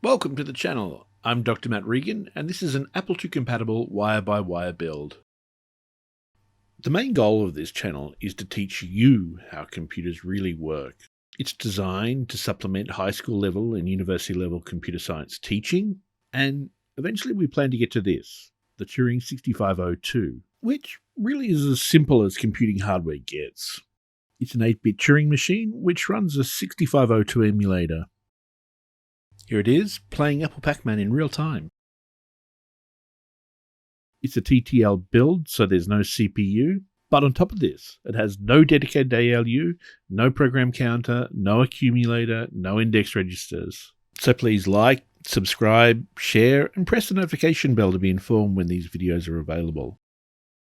Welcome to the channel. I'm Dr. Matt Regan, and this is an Apple II compatible wire-by-wire build. The main goal of this channel is to teach you how computers really work. It's designed to supplement high school level and university level computer science teaching, and eventually we plan to get to this, the Turing 6502, which really is as simple as computing hardware gets. It's an 8-bit Turing machine which runs a 6502 emulator. Here it is, playing Apple Pac-Man in real time. It's a TTL build, so there's no CPU, but on top of this, it has no dedicated ALU, no program counter, no accumulator, no index registers. So please like, subscribe, share, and press the notification bell to be informed when these videos are available.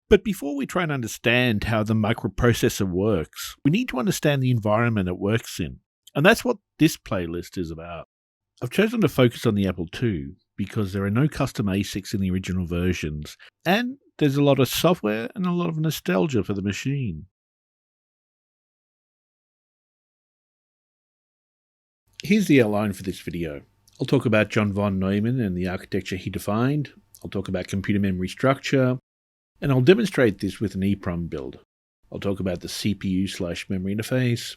But before we try and understand how the microprocessor works, we need to understand the environment it works in, and that's what this playlist is about. I've chosen to focus on the Apple II because there are no custom ASICs in the original versions, and there's a lot of software and a lot of nostalgia for the machine. Here's the outline for this video. I'll talk about John von Neumann and the architecture he defined, I'll talk about computer memory structure, and I'll demonstrate this with an EEPROM build. I'll talk about the CPU/memory interface,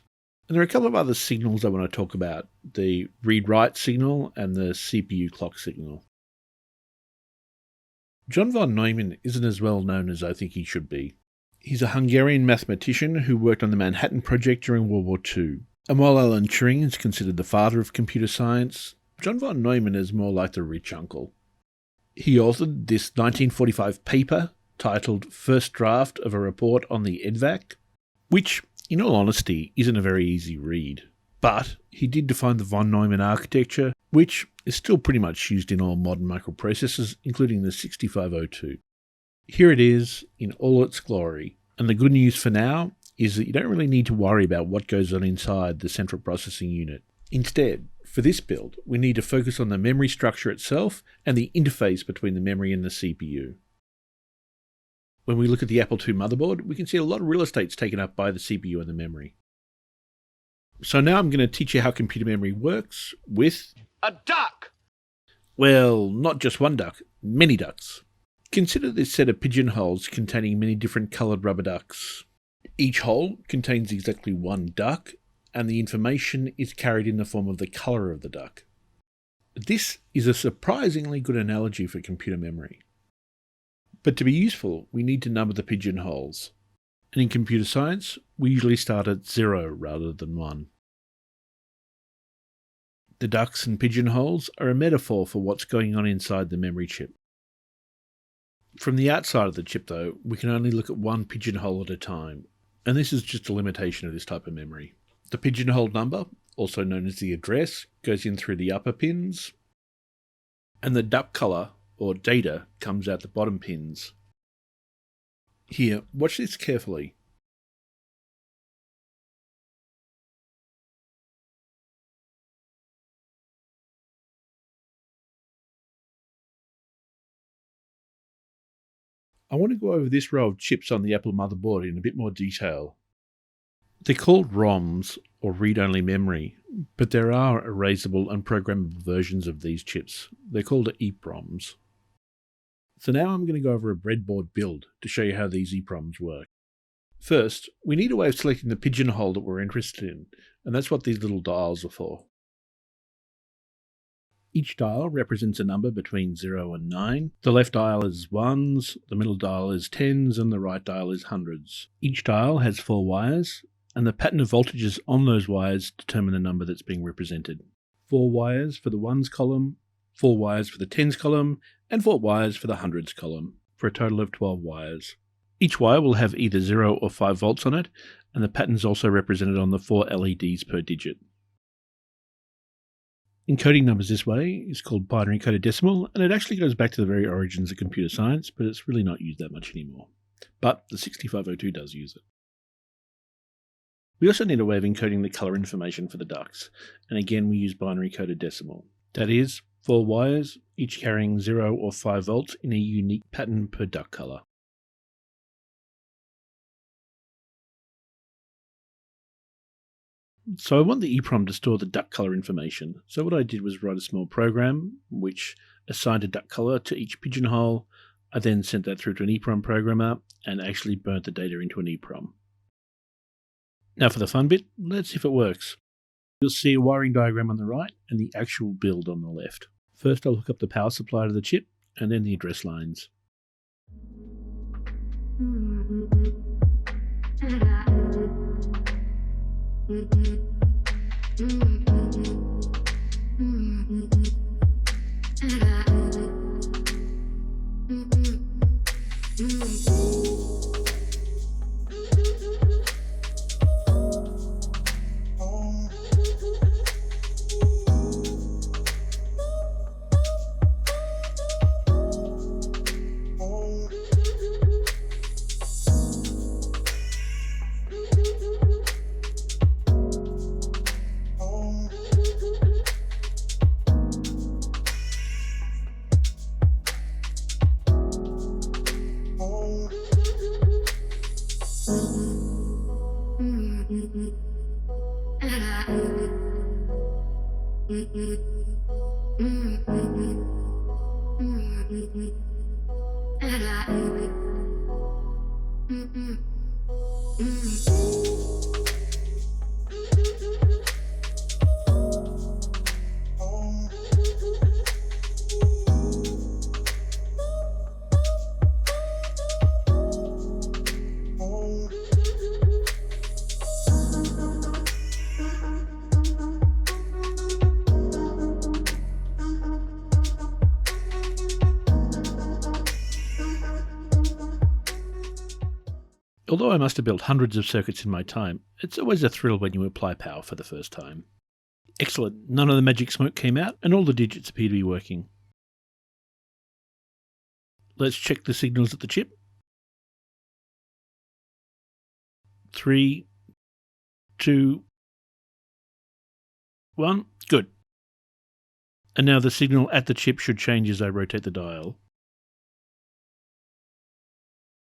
and there are a couple of other signals I want to talk about, the read-write signal and the CPU clock signal. John von Neumann isn't as well known as I think he should be. He's a Hungarian mathematician who worked on the Manhattan Project during World War II. And while Alan Turing is considered the father of computer science, John von Neumann is more like the rich uncle. He authored this 1945 paper titled First Draft of a Report on the EDVAC, which, in all honesty, isn't a very easy read. But he did define the von Neumann architecture, which is still pretty much used in all modern microprocessors, including the 6502. Here it is in all its glory, and the good news for now is that you don't really need to worry about what goes on inside the central processing unit. Instead, for this build, we need to focus on the memory structure itself and the interface between the memory and the CPU. When we look at the Apple II motherboard, we can see a lot of real estate's taken up by the CPU and the memory. So now I'm going to teach you how computer memory works with a duck! Well, not just one duck, many ducks. Consider this set of pigeonholes containing many different coloured rubber ducks. Each hole contains exactly one duck, and the information is carried in the form of the colour of the duck. This is a surprisingly good analogy for computer memory. But to be useful, we need to number the pigeonholes. And in computer science, we usually start at 0 rather than 1. The ducks and pigeonholes are a metaphor for what's going on inside the memory chip. From the outside of the chip, though, we can only look at one pigeonhole at a time, and this is just a limitation of this type of memory. The pigeonhole number, also known as the address, goes in through the upper pins, and the duck colour, or data, comes out the bottom pins. Here, watch this carefully. I want to go over this row of chips on the Apple motherboard in a bit more detail. They're called ROMs, or read-only memory, but there are erasable and programmable versions of these chips. They're called EPROMs. So now I'm going to go over a breadboard build to show you how these EPROMs work. First, we need a way of selecting the pigeonhole that we're interested in, and that's what these little dials are for. Each dial represents a number between 0 and 9. The left dial is 1s, the middle dial is 10s, and the right dial is 100s. Each dial has 4 wires, and the pattern of voltages on those wires determine the number that's being represented. 4 wires for the 1s column, 4 wires for the 10s column, and 4 wires for the 100s column, for a total of 12 wires. Each wire will have either 0 or 5 volts on it, and the pattern is also represented on the 4 LEDs per digit. Encoding numbers this way is called binary coded decimal, and it actually goes back to the very origins of computer science, but it's really not used that much anymore. But the 6502 does use it. We also need a way of encoding the colour information for the ducks, and again we use binary coded decimal. That is, 4 wires, each carrying 0 or 5 volts in a unique pattern per duck colour. So I want the EEPROM to store the duck color information. So what I did was write a small program which assigned a duck color to each pigeonhole. I then sent that through to an EEPROM programmer and actually burnt the data into an EEPROM. Now for the fun bit, let's see if it works. You'll see a wiring diagram on the right and the actual build on the left. First I'll hook up the power supply to the chip and then the address lines. Although I must have built hundreds of circuits in my time, it's always a thrill when you apply power for the first time. Excellent, none of the magic smoke came out and all the digits appear to be working. Let's check the signals at the chip. 3, 2, 1, good. And now the signal at the chip should change as I rotate the dial.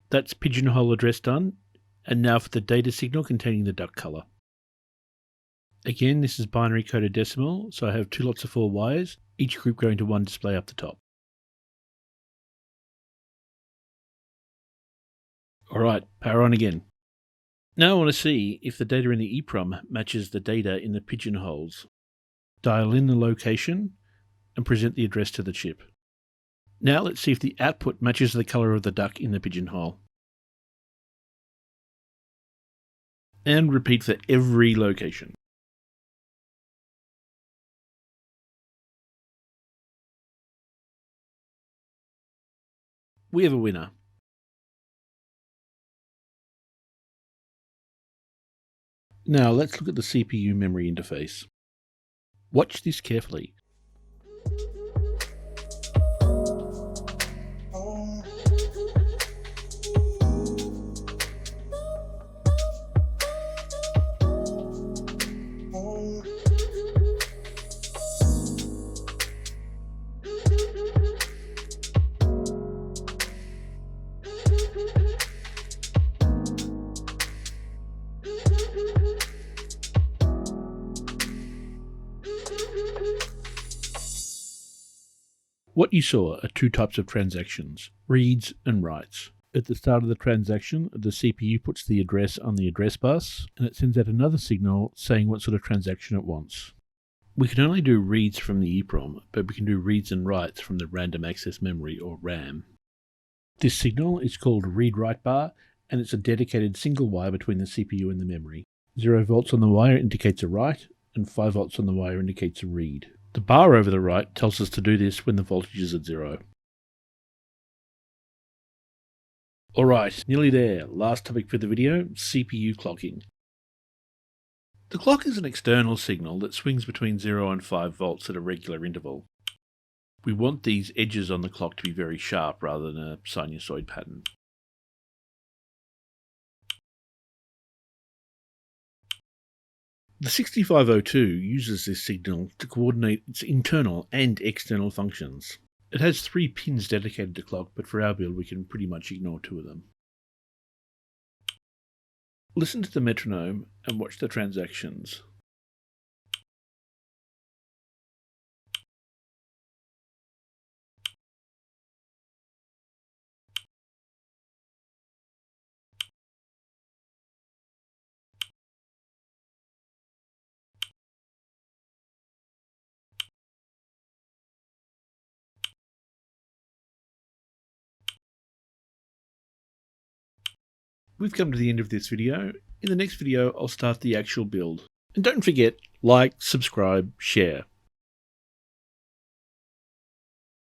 That's pigeonhole address done, and now for the data signal containing the duck color. Again, this is binary coded decimal, so I have 2 lots of 4 wires, each group going to one display up the top. Alright, power on again. Now I want to see if the data in the EEPROM matches the data in the pigeonholes. Dial in the location and present the address to the chip. Now let's see if the output matches the color of the duck in the pigeonhole. And repeat for every location. We have a winner. Now let's look at the CPU memory interface. Watch this carefully. What you saw are 2 types of transactions, reads and writes. At the start of the transaction, the CPU puts the address on the address bus, and it sends out another signal saying what sort of transaction it wants. We can only do reads from the EEPROM, but we can do reads and writes from the random access memory, or RAM. This signal is called read-write bar, and it's a dedicated single wire between the CPU and the memory. 0 volts on the wire indicates a write, and 5 volts on the wire indicates a read. The bar over the right tells us to do this when the voltage is at 0. Alright, nearly there. Last topic for the video, CPU clocking. The clock is an external signal that swings between 0 and 5 volts at a regular interval. We want these edges on the clock to be very sharp rather than a sinusoid pattern. The 6502 uses this signal to coordinate its internal and external functions. It has 3 pins dedicated to clock, but for our build we can pretty much ignore 2 of them. Listen to the metronome and watch the transactions. we've come to the end of this video. In the next video, I'll start the actual build. And don't forget, like, subscribe, share.